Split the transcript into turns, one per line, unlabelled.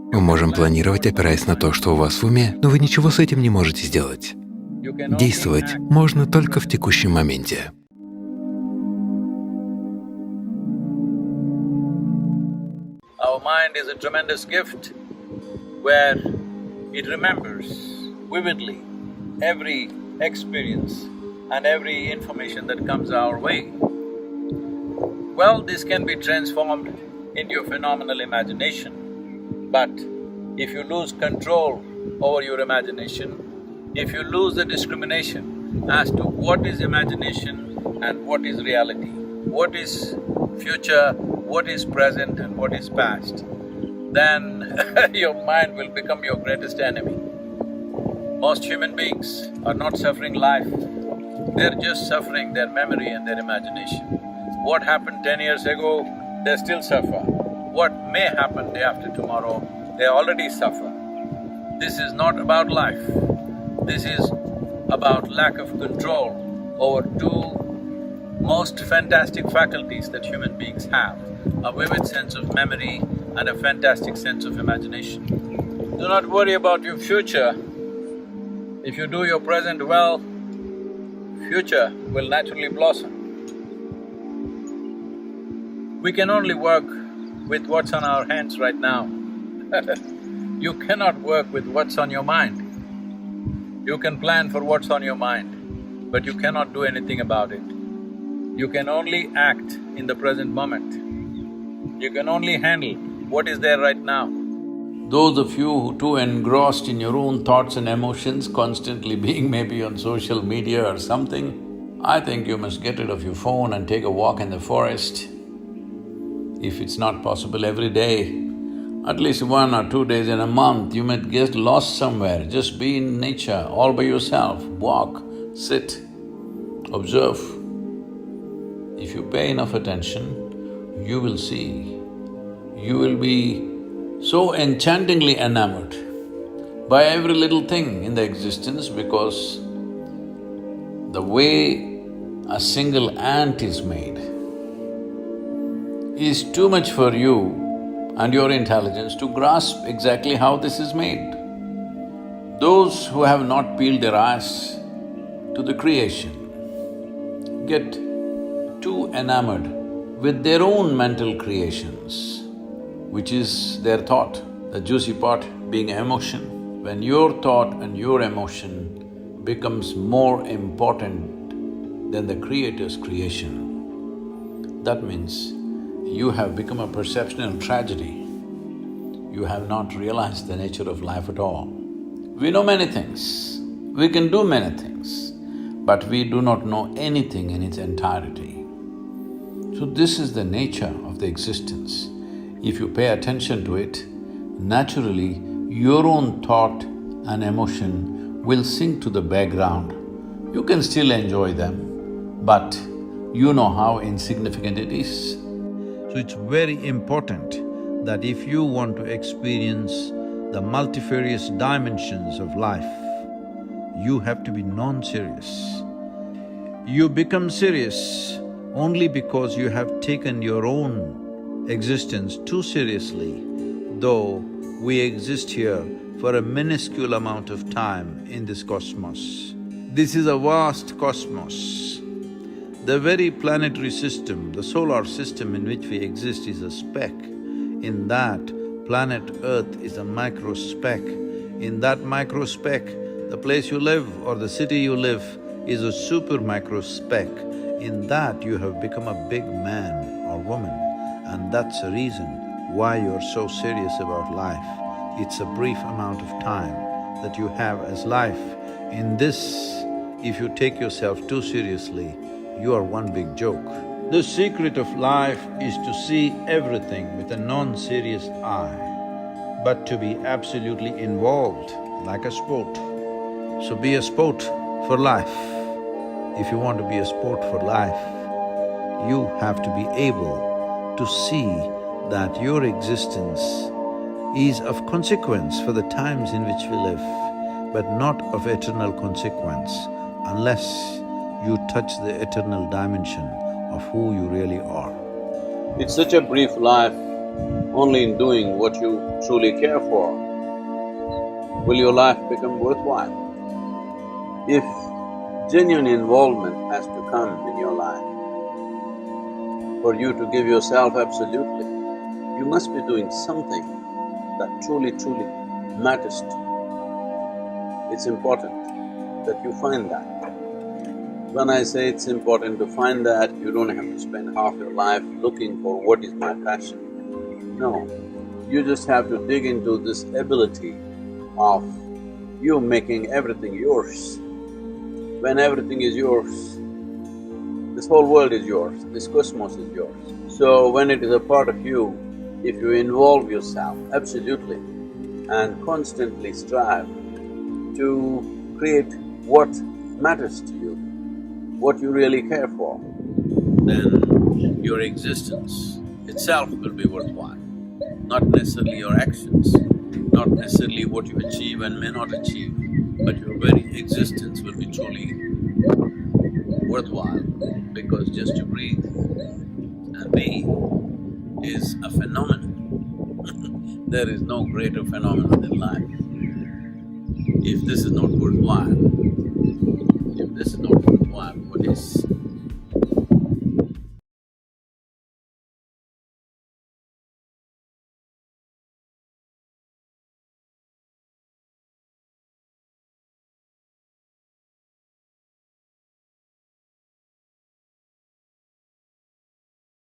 Мы можем планировать, опираясь на то, что у вас в уме, но вы ничего с этим не можете сделать. Действовать можно только в текущем моменте.
Our mind is a tremendous gift where it remembers vividly every experience and every information that comes our way. Well, this can be transformed into a phenomenal imagination, but if you lose control over your imagination, if you lose the discrimination as to what is imagination and what is reality, what is future, what is present and what is past, then your mind will become your greatest enemy. Most human beings are not suffering life, they're just suffering their memory and their imagination. What happened 10 years ago, they still suffer. What may happen day after tomorrow, they already suffer. This is not about life. This is about lack of control over two most fantastic faculties that human beings have, a vivid sense of memory and a fantastic sense of imagination. Do not worry about your future. If you do your present well, future will naturally blossom. We can only work with what's on our hands right now. You cannot work with what's on your mind. You can plan for what's on your mind, but you cannot do anything about it. You can only act in the present moment. You can only handle what is there right now. Those of you who too engrossed in your own thoughts and emotions, constantly being maybe on social media or something, I think you must get rid of your phone and take a walk in the forest. If it's not possible every day, at least 1 or 2 days in a month, you might get lost somewhere, just be in nature all by yourself, walk, sit, observe. If you pay enough attention, you will see, you will be so enchantingly enamored by every little thing in the existence because the way a single ant is made is too much for you and your intelligence to grasp exactly how this is made. Those who have not peeled their eyes to the creation get too enamored with their own mental creations, which is their thought, the juicy part being emotion. When your thought and your emotion becomes more important than the Creator's creation, that means you have become a perceptual tragedy. You have not realized the nature of life at all. We know many things, we can do many things, but we do not know anything in its entirety. So this is the nature of the existence. If you pay attention to it, naturally your own thought and emotion will sink to the background. You can still enjoy them, but you know how insignificant it is. So it's very important that if you want to experience the multifarious dimensions of life, you have to be non-serious. You become serious only because you have taken your own existence too seriously, though we exist here for a minuscule amount of time in this cosmos. This is a vast cosmos. The very planetary system, the solar system in which we exist is a speck. In that, planet Earth is a micro speck. In that micro speck, the place you live or the city you live is a super micro speck. In that, you have become a big man or woman, and that's the reason why you're so serious about life. It's a brief amount of time that you have as life. In this, if you take yourself too seriously, you are one big joke. The secret of life is to see everything with a non-serious eye, but to be absolutely involved like a sport. So be a sport for life. If you want to be a sport for life, you have to be able to see that your existence is of consequence for the times in which we live, but not of eternal consequence unless you touch the eternal dimension of who you really are. It's such a brief life only in doing what you truly care for will your life become worthwhile. If genuine involvement has to come in your life, for you to give yourself absolutely, you must be doing something that truly matters to you. It's important that you find that. When I say it's important to find that, you don't have to spend half your life looking for what is my passion. No, you just have to dig into this ability of you making everything yours. When everything is yours, this whole world is yours, this cosmos is yours. So when it is a part of you, if you involve yourself absolutely and constantly strive to create what matters to you, what you really care for, then your existence itself will be worthwhile. Not necessarily your actions, not necessarily what you achieve and may not achieve, but your very existence will be truly worthwhile, because just to breathe and be is a phenomenon. There is no greater phenomenon than life. If this is not worthwhile, what is?